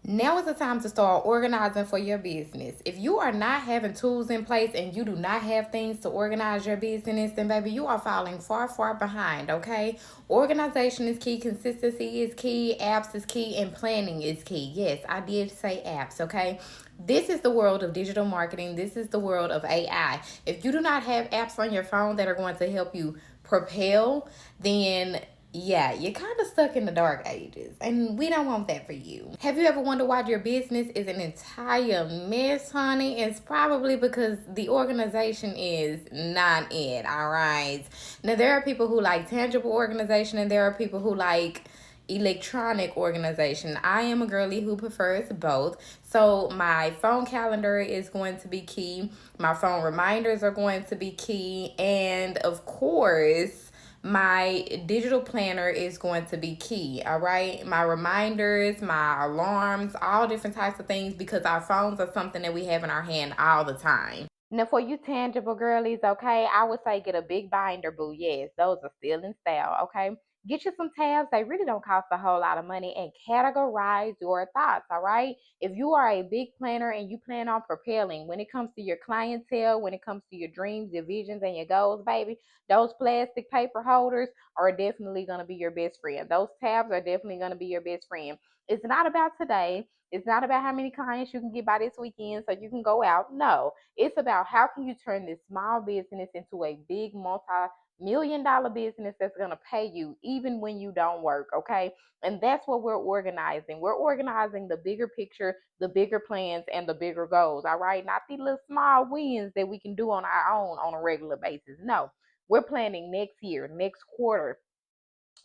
Now is the time to start organizing for your business. If you are not having tools in place and you do not have things to organize your business, then baby, you are falling far, far behind, okay? Organization is key, consistency is key, apps is key, and planning is key. Yes, I did say apps, okay? This is the world of digital marketing. This is the world of AI. If you do not have apps on your phone that are going to help you propel, then yeah, you're kind of stuck in the dark ages, and we don't want that for you. Have you ever wondered why your business is an entire mess, honey? It's probably because the organization is not it, all right? Now, there are people who like tangible organization, and there are people who like electronic organization. I am a girly who prefers both. So my phone calendar is going to be key. My phone reminders are going to be key. And of course, my digital planner is going to be key. All right. My reminders, my alarms, all different types of things, because our phones are something that we have in our hand all the time. Now, for you tangible girlies, okay, I would say get a big binder, boo. Yes, those are still in style, okay? Get you some tabs. They really don't cost a whole lot of money, and categorize your thoughts, all right? If you are a big planner and you plan on propelling when it comes to your clientele, when it comes to your dreams, your visions, and your goals, baby, those plastic paper holders are definitely going to be your best friend. Those tabs are definitely going to be your best friend. It's not about today. It's not about how many clients you can get by this weekend so you can go out. No, it's about how can you turn this small business into a big multi-million-dollar business that's going to pay you even when you don't work, okay? And that's what we're organizing. We're organizing the bigger picture, the bigger plans, and the bigger goals, all right? Not the little small wins that we can do on our own on a regular basis. No, we're planning next year, next quarter.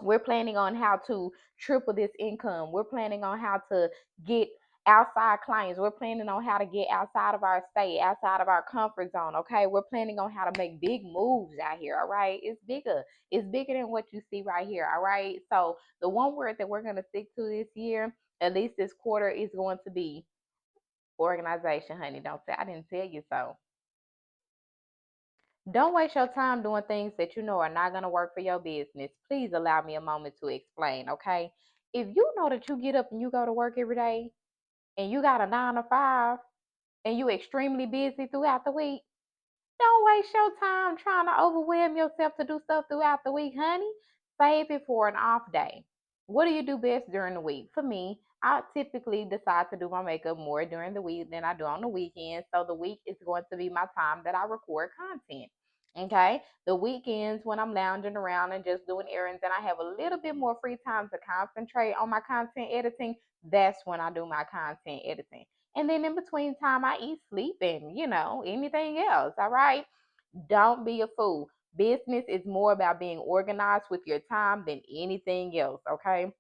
We're planning on how to triple this income. We're planning on how to get outside clients. We're planning on how to get outside of our state, outside of our comfort zone. Okay. We're planning on how to make big moves out here. All right. It's bigger. It's bigger than what you see right here. All right. So the one word that we're going to stick to this year, at least this quarter, is going to be organization, honey. Don't say I didn't tell you so. Don't waste your time doing things that you know are not going to work for your business. Please allow me a moment to explain, okay? If you know that you get up and you go to work every day and you got a 9 to 5 and you extremely busy throughout the week, don't waste your time trying to overwhelm yourself to do stuff throughout the week, honey. Save it for an off day. What do you do best during the week? For me, I typically decide to do my makeup more during the week than I do on the weekends. So the week is going to be my time that I record content. Okay. The weekends when I'm lounging around and just doing errands and I have a little bit more free time to concentrate on my content editing, that's when I do my content editing. And then in between time, I eat, sleep, and anything else. All right. Don't be a fool. Business is more about being organized with your time than anything else. Okay.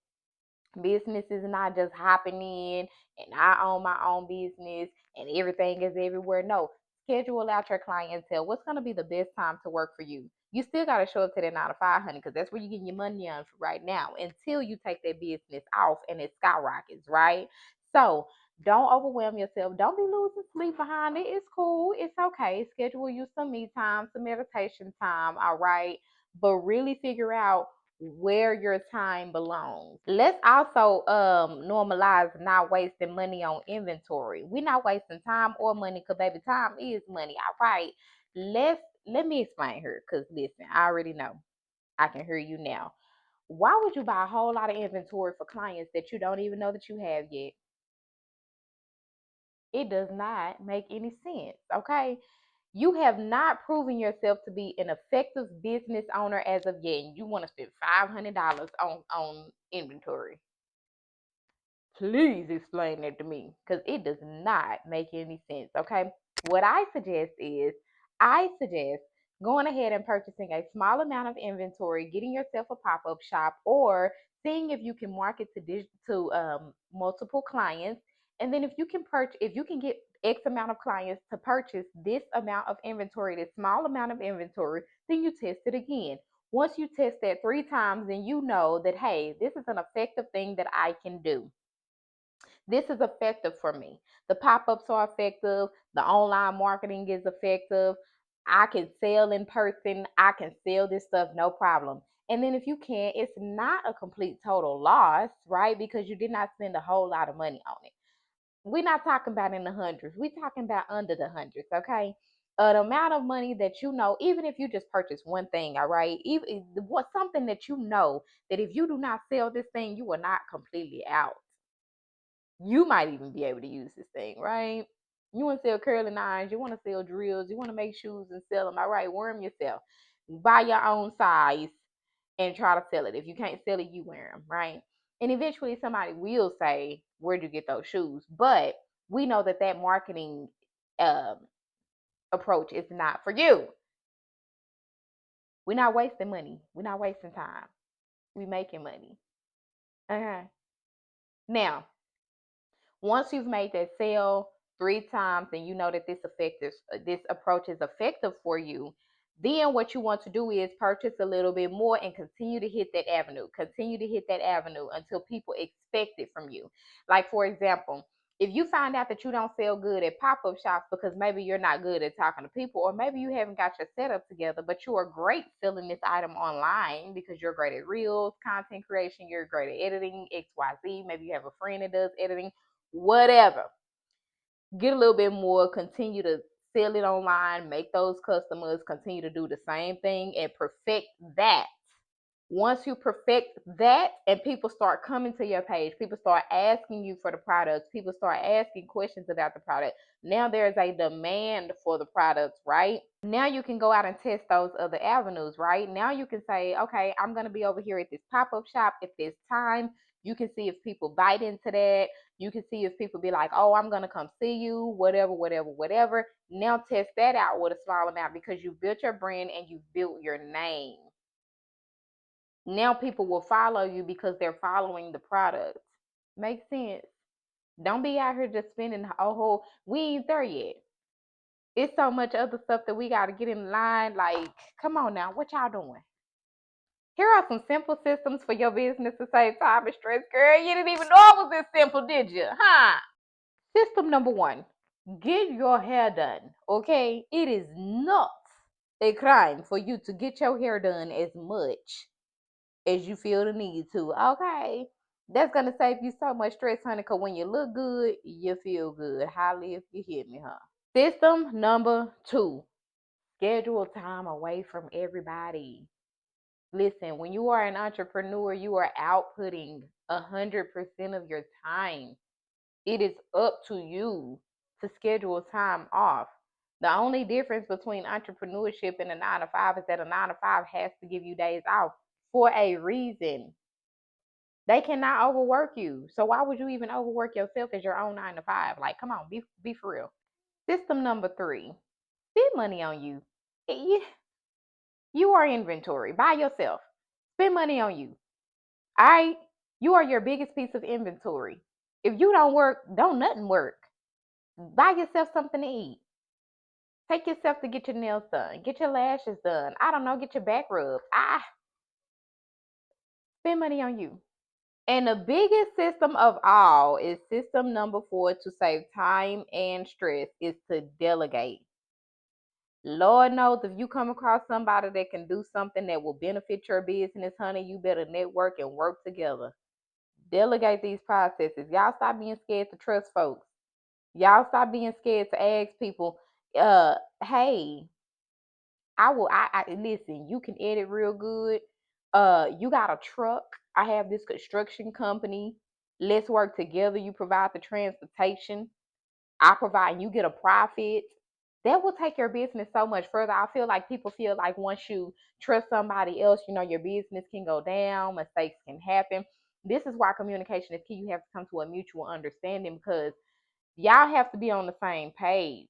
Business is not just hopping in and I own my own business and everything is everywhere. No, schedule out your clientele. What's going to be the best time to work for you? You still got to show up to that 9 to 5, honey, because that's where you're getting your money on for right now until you take that business off and it skyrockets, right? So don't overwhelm yourself. Don't be losing sleep behind it. It's cool. It's okay. Schedule you some me time, some meditation time, all right? But really figure out where your time belongs. Let's also normalize not wasting money on inventory. We're not wasting time or money because baby, time is money. All right. Let me explain here because listen, I already know. I can hear you now. Why would you buy a whole lot of inventory for clients that you don't even know that you have yet? It does not make any sense. Okay. You have not proven yourself to be an effective business owner as of yet, and you want to spend $500 on inventory. Please explain that to me because it does not make any sense. Okay. What I suggest going ahead and purchasing a small amount of inventory, getting yourself a pop up shop, or seeing if you can market to multiple clients. And then if you can get X amount of clients to purchase this amount of inventory, this small amount of inventory, then you test it again. Once you test that 3 times, then you know that, hey, this is an effective thing that I can do. This is effective for me. The pop-ups are effective. The online marketing is effective. I can sell in person. I can sell this stuff no problem. And then if you can't, it's not a complete total loss, right? Because you did not spend a whole lot of money on it. We're not talking about in the hundreds. We're talking about under the hundreds, okay? The amount of money that you know, even if you just purchase one thing, all right, even what something that you know that if you do not sell this thing, you are not completely out. You might even be able to use this thing, right? You want to sell curling irons, you want to sell drills, you want to make shoes and sell them, all right? Worm yourself. Buy your own size and try to sell it. If you can't sell it, you wear them, right? And eventually somebody will say, where'd you get those shoes? But we know that that marketing um, approach is not for you. We're not wasting money. We're not wasting time. We're making money. Okay. Now, once you've made that sale 3 times and you know that this approach is effective for you, then what you want to do is purchase a little bit more and continue to hit that avenue. Continue to hit that avenue until people expect it from you. Like, for example, if you find out that you don't sell good at pop-up shops because maybe you're not good at talking to people, or maybe you haven't got your setup together, but you are great selling this item online because you're great at reels, content creation, you're great at editing, XYZ. Maybe you have a friend that does editing, whatever. Get a little bit more, continue to sell it online, make those customers, continue to do the same thing and perfect that. Once you perfect that and people start coming to your page, people start asking you for the products, people start asking questions about the product. Now there's a demand for the products, right? Now you can go out and test those other avenues, right? Now you can say, okay, I'm going to be over here at this pop-up shop at this time. You can see if people bite into that. You can see if people be like, oh, I'm going to come see you, whatever, whatever, whatever. Now test that out with a small amount because you built your brand and you built your name. Now people will follow you because they're following the product. Makes sense. Don't be out here just spending a whole, we ain't there yet. It's so much other stuff that we got to get in line. Like, come on now, what y'all doing? Here are some simple systems for your business to save time and stress. Girl, you didn't even know it was this simple, did you? Huh? System number one, get your hair done. Okay? It is not a crime for you to get your hair done as much as you feel the need to. Okay? That's gonna save you so much stress, honey. Cause when you look good, you feel good. Highly if you hear me, huh? System number two, schedule time away from everybody. Listen, when you are an entrepreneur, you are outputting 100% of your time. It is up to you to schedule time off. The only difference between entrepreneurship and a 9 to 5 is that a 9 to 5 has to give you days off for a reason. They cannot overwork you. So why would you even overwork yourself as your own 9 to 5? Like, come on, be for real. System number three, spend money on you. You are inventory. Buy yourself. Spend money on you. All right? You are your biggest piece of inventory. If you don't work, don't nothing work. Buy yourself something to eat. Take yourself to get your nails done. Get your lashes done. I don't know, get your back rubbed. Spend money on you. And the biggest system of all is system number 4 to save time and stress is to delegate. Lord knows if you come across somebody that can do something that will benefit your business, honey, you better network and work together. Delegate these processes. Y'all stop being scared to trust folks. Y'all stop being scared to ask people, hey, I listen, you can edit real good. You got a truck. I have this construction company. Let's work together. You provide the transportation. I provide and you get a profit. That will take your business so much further. I feel like people feel like once you trust somebody else, your business can go down, mistakes can happen. This is why communication is key. You have to come to a mutual understanding because y'all have to be on the same page,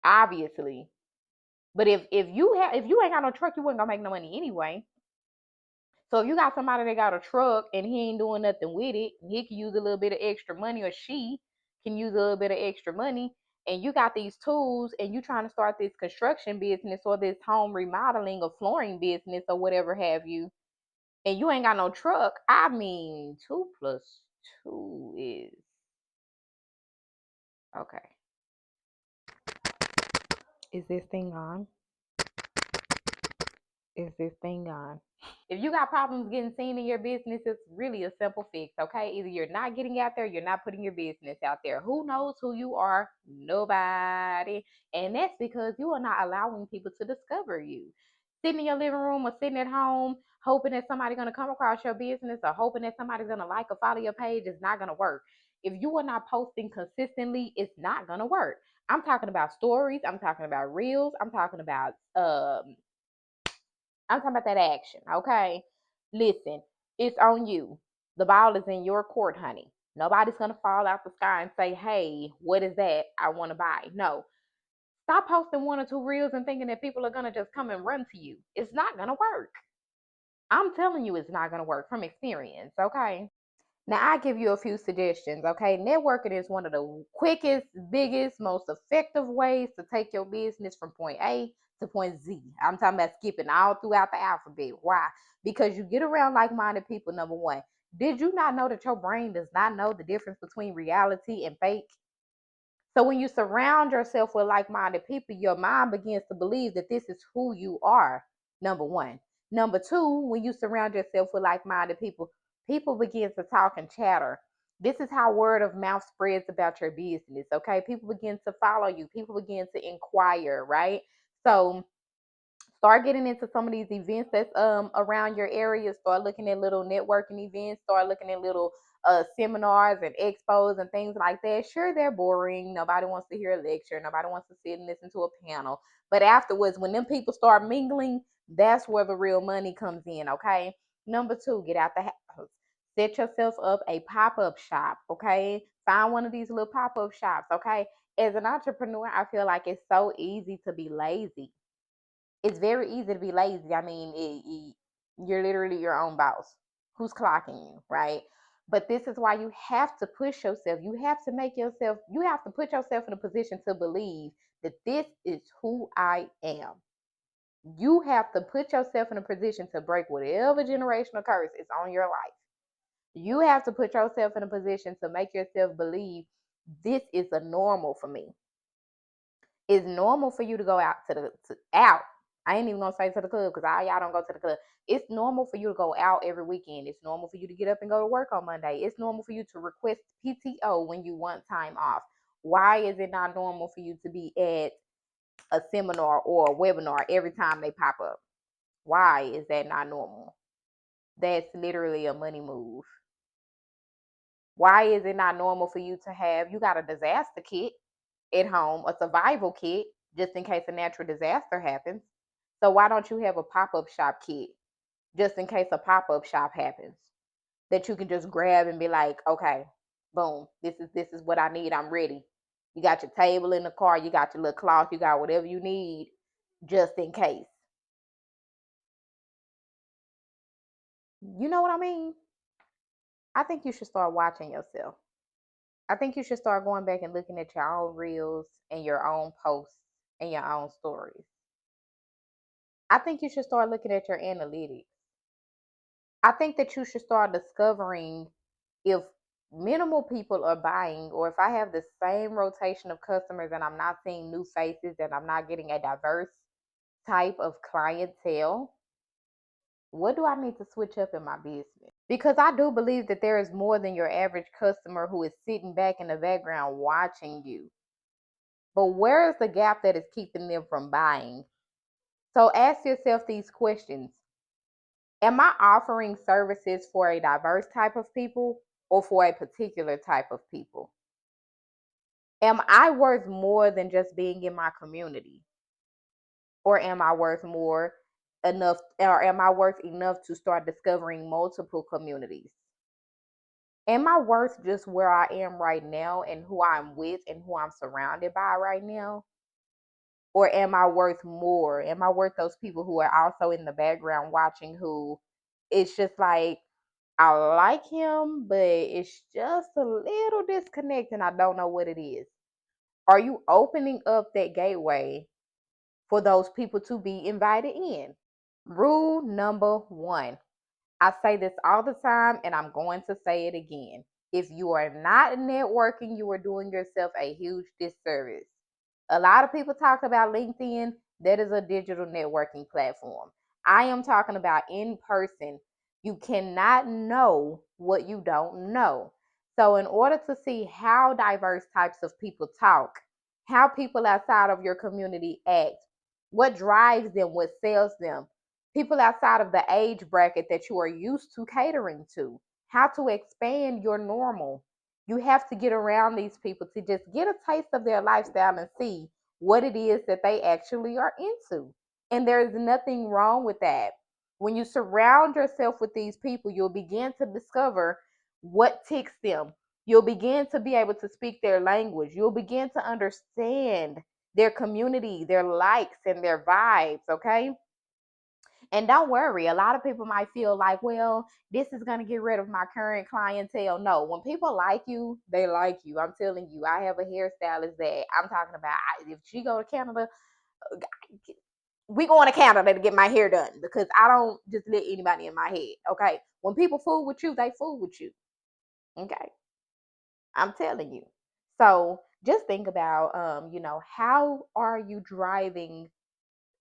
obviously. But if you ain't got no truck, you wasn't gonna make no money anyway. So if you got somebody that got a truck and he ain't doing nothing with it, he can use a little bit of extra money, or she can use a little bit of extra money, and you got these tools and you trying to start this construction business or this home remodeling or flooring business or whatever have you, and you ain't got no truck, I mean 2 plus 2 is okay. Is this thing on? Is this thing on? If you got problems getting seen in your business, it's really a simple fix, okay? Either you're not getting out there, you're not putting your business out there. Who knows who you are? Nobody. And that's because you are not allowing people to discover you. Sitting in your living room or sitting at home, hoping that somebody's going to come across your business or hoping that somebody's going to like or follow your page is not going to work. If you are not posting consistently, it's not going to work. I'm talking about stories. I'm talking about reels. I'm talking about that action, okay? Listen, it's on you. The ball is in your court, honey. Nobody's gonna fall out the sky and say, hey, what is that? I wanna buy. No. Stop posting one or two reels and thinking that people are gonna just come and run to you. It's not gonna work. I'm telling you, it's not gonna work from experience, okay? Now, I give you a few suggestions, okay? Networking is one of the quickest, biggest, most effective ways to take your business from point A to point Z. I'm talking about skipping all throughout the alphabet. Why? Because you get around like minded people, number one. Did you not know that your brain does not know the difference between reality and fake? So when you surround yourself with like-minded people, your mind begins to believe that this is who you are. Number one. Number two, when you surround yourself with like-minded people, people begin to talk and chatter. This is how word of mouth spreads about your business. Okay. People begin to follow you. People begin to inquire, right? So start getting into some of these events that's around your area. Start looking at little networking events. Start looking at little seminars and expos and things like that. Sure, they're boring. Nobody wants to hear a lecture. Nobody wants to sit and listen to a panel. But afterwards, when them people start mingling, that's where the real money comes in. Okay. Number two, get out the house. Set yourself up a pop-up shop. Okay. Find one of these little pop-up shops. Okay. As an entrepreneur, I feel like it's so easy to be lazy. It's very easy to be lazy. I mean, you're literally your own boss. Who's clocking you, right? But this is why you have to push yourself. You have to put yourself in a position to believe that this is who I am. You have to put yourself in a position to break whatever generational curse is on your life. You have to put yourself in a position to make yourself believe this is a normal for me. It's normal for you to go out out. I ain't even gonna say to the club because y'all don't go to the club. It's normal for you to go out every weekend. It's normal for you to get up and go to work on Monday. It's normal for you to request PTO when you want time off. Why is it not normal for you to be at a seminar or a webinar every time they pop up? Why is that not normal? That's literally a money move. Why is it not normal for you to have, you got a disaster kit at home, a survival kit, just in case a natural disaster happens? So why don't you have a pop-up shop kit just in case a pop-up shop happens that you can just grab and be like, okay, boom, this is what I need. I'm ready. You got your table in the car, you got your little cloth, you got whatever you need just in case. You know what I mean? I think you should start watching yourself. I think you should start going back and looking at your own reels and your own posts and your own stories. I think you should start looking at your analytics. I think that you should start discovering if minimal people are buying, or if I have the same rotation of customers and I'm not seeing new faces and I'm not getting a diverse type of clientele, what do I need to switch up in my business? Because I do believe that there is more than your average customer who is sitting back in the background watching you. But where is the gap that is keeping them from buying? So ask yourself these questions. Am I offering services for a diverse type of people or for a particular type of people? Am I worth more than just being in my community? Or am I worth more enough, or am I worth enough to start discovering multiple communities? Am I worth just where I am right now and who I'm with and who I'm surrounded by right now? Or am I worth more? Am I worth those people who are also in the background watching, who it's just like, I like him, but it's just a little disconnect and I don't know what it is? Are you opening up that gateway for those people to be invited in? Rule number one. I say this all the time and I'm going to say it again. If you are not networking, you are doing yourself a huge disservice. A lot of people talk about LinkedIn. That is a digital networking platform. I am talking about in person. You cannot know what you don't know. So, in order to see how diverse types of people talk, how people outside of your community act, what drives them, what sells them, people outside of the age bracket that you are used to catering to, how to expand your normal. You have to get around these people to just get a taste of their lifestyle and see what it is that they actually are into. And there's nothing wrong with that. When you surround yourself with these people, you'll begin to discover what ticks them. You'll begin to be able to speak their language. You'll begin to understand their community, their likes, and their vibes, okay? And don't worry, a lot of people might feel like, well, this is going to get rid of my current clientele. No, when people like you, they like you. I'm telling you, I have a hairstylist that I'm talking about. If she go to Canada, we going to Canada to get my hair done because I don't just let anybody in my head. Okay. When people fool with you, they fool with you. Okay. I'm telling you. So just think about, how are you driving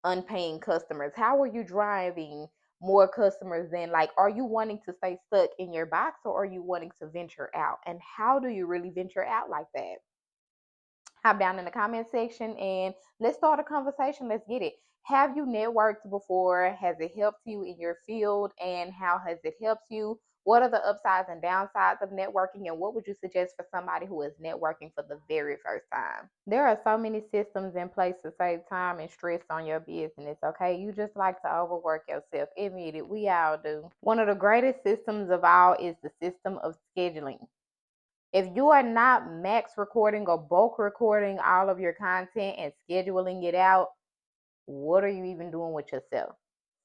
unpaying customers? How are you driving more customers than, like, are you wanting to stay stuck in your box or are you wanting to venture out? And how do you really venture out like that? Hop down in the comment section and let's start a conversation. Let's get it. Have you networked before? Has it helped you in your field? And how has it helped you? What are the upsides and downsides of networking? And what would you suggest for somebody who is networking for the very first time? There are so many systems in place to save time and stress on your business, okay? You just like to overwork yourself. Admit it, we all do. One of the greatest systems of all is the system of scheduling. If you are not max recording or bulk recording all of your content and scheduling it out, what are you even doing with yourself?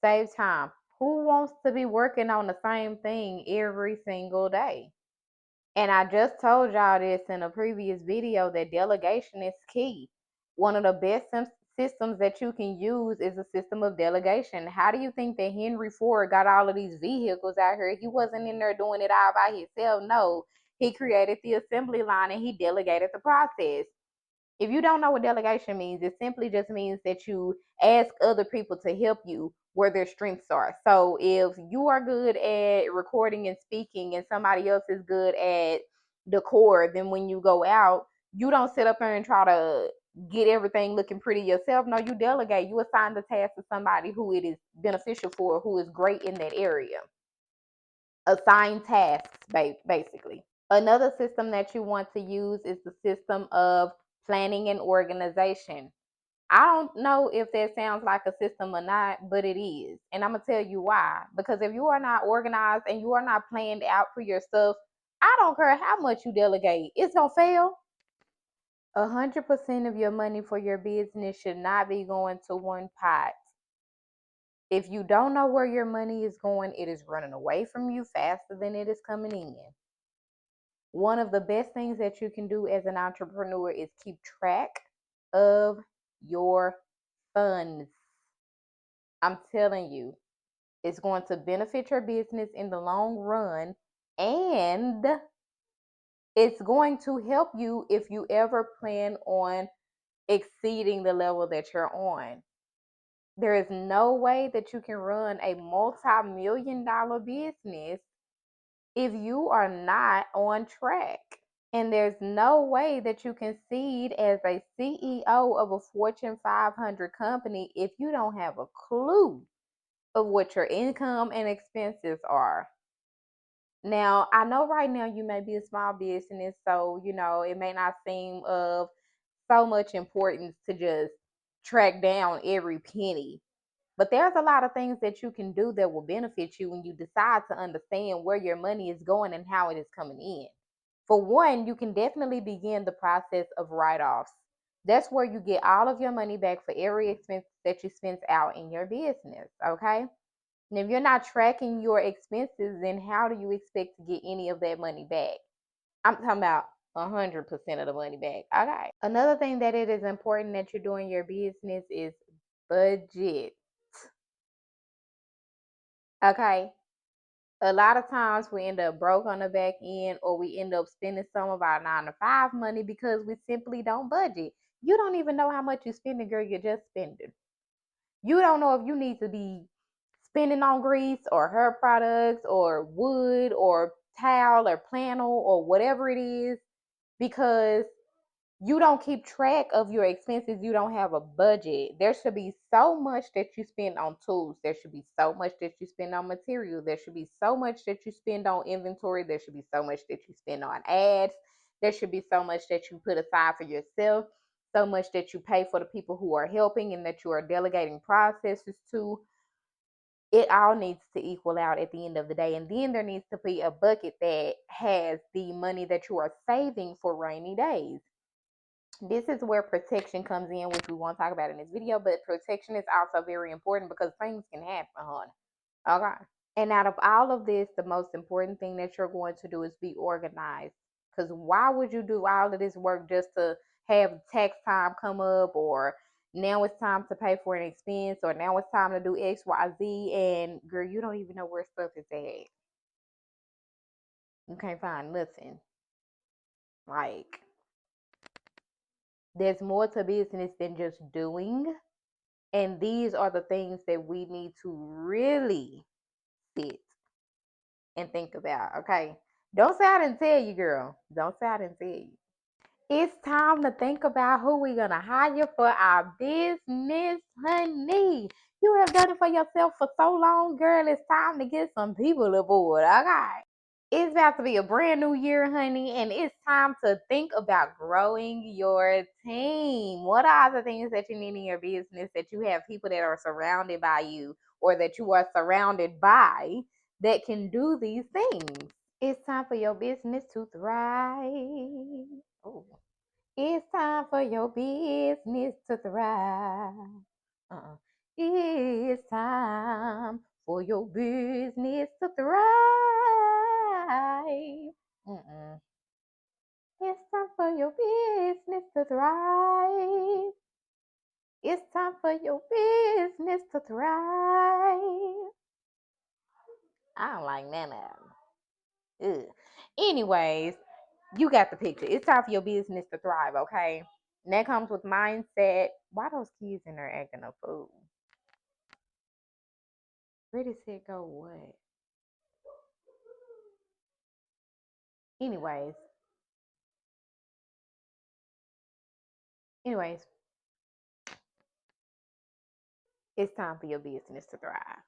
Save time. Who wants to be working on the same thing every single day? And I just told y'all this in a previous video that delegation is key. One of the best systems that you can use is a system of delegation. How do you think that Henry Ford got all of these vehicles out here? He wasn't in there doing it all by himself. No, he created the assembly line and he delegated the process. If you don't know what delegation means, it simply just means that you ask other people to help you where their strengths are. So if you are good at recording and speaking and somebody else is good at decor, then when you go out, you don't sit up there and try to get everything looking pretty yourself. No, you delegate. You assign the task to somebody who it is beneficial for, who is great in that area. Assign tasks, basically. Another system that you want to use is the system of planning and organization. I don't know if that sounds like a system or not, but it is. And I'm going to tell you why. Because if you are not organized and you are not planned out for your stuff, I don't care how much you delegate, it's going to fail. 100% of your money for your business should not be going to one pot. If you don't know where your money is going, it is running away from you faster than it is coming in. One of the best things that you can do as an entrepreneur is keep track of your funds. I'm telling you, it's going to benefit your business in the long run, and it's going to help you if you ever plan on exceeding the level that you're on. There is no way that you can run a multi-million dollar business if you are not on track. And there's no way that you can succeed as a CEO of a Fortune 500 company if you don't have a clue of what your income and expenses are. Now, I know right now you may be a small business, so it may not seem of so much importance to just track down every penny. But there's a lot of things that you can do that will benefit you when you decide to understand where your money is going and how it is coming in. For one, you can definitely begin the process of write offs. That's where you get all of your money back for every expense that you spent out in your business. Okay. And if you're not tracking your expenses, then how do you expect to get any of that money back? I'm talking about 100% of the money back. Okay. Another thing that it is important that you're doing your business is budget. Okay. A lot of times we end up broke on the back end or we end up spending some of our 9 to 5 money because we simply don't budget. You don't even know how much you're spending, girl. You're just spending. You don't know if you need to be spending on grease or hair products or wood or towel or flannel or whatever it is, because you don't keep track of your expenses. You don't have a budget. There should be so much that you spend on tools. There should be so much that you spend on material. There should be so much that you spend on inventory. There should be so much that you spend on ads. There should be so much that you put aside for yourself, so much that you pay for the people who are helping and that you are delegating processes to. It all needs to equal out at the end of the day. And then there needs to be a bucket that has the money that you are saving for rainy days. This is where protection comes in, which we won't talk about in this video, but protection is also very important because things can happen, hon. Okay. And out of all of this, the most important thing that you're going to do is be organized. Because why would you do all of this work just to have tax time come up, or now it's time to pay for an expense, or now it's time to do X, Y, Z, and girl, you don't even know where stuff is at. You can't find nothing. Like, there's more to business than just doing. And these are the things that we need to really sit and think about. Okay. Don't say I didn't tell you, girl. Don't say I didn't tell you. It's time to think about who we're going to hire for our business, honey. You have done it for yourself for so long, girl. It's time to get some people aboard. Okay. It's about to be a brand new year, honey, and it's time to think about growing your team. What are the things that you need in your business that you have people that are surrounded by you, or that you are surrounded by, that can do these things? It's time for your business to thrive. Oh. It's time for your business to thrive. Uh-uh. It's time for your business to thrive. Mm-mm. It's time for your business to thrive. It's time for your business to thrive. I don't like none of them. Ugh. Anyways, you got the picture. It's time for your business to thrive, okay? And that comes with mindset. Why those kids in there acting a fool? Where does it go? What? Anyways, anyways, it's time for your business to thrive.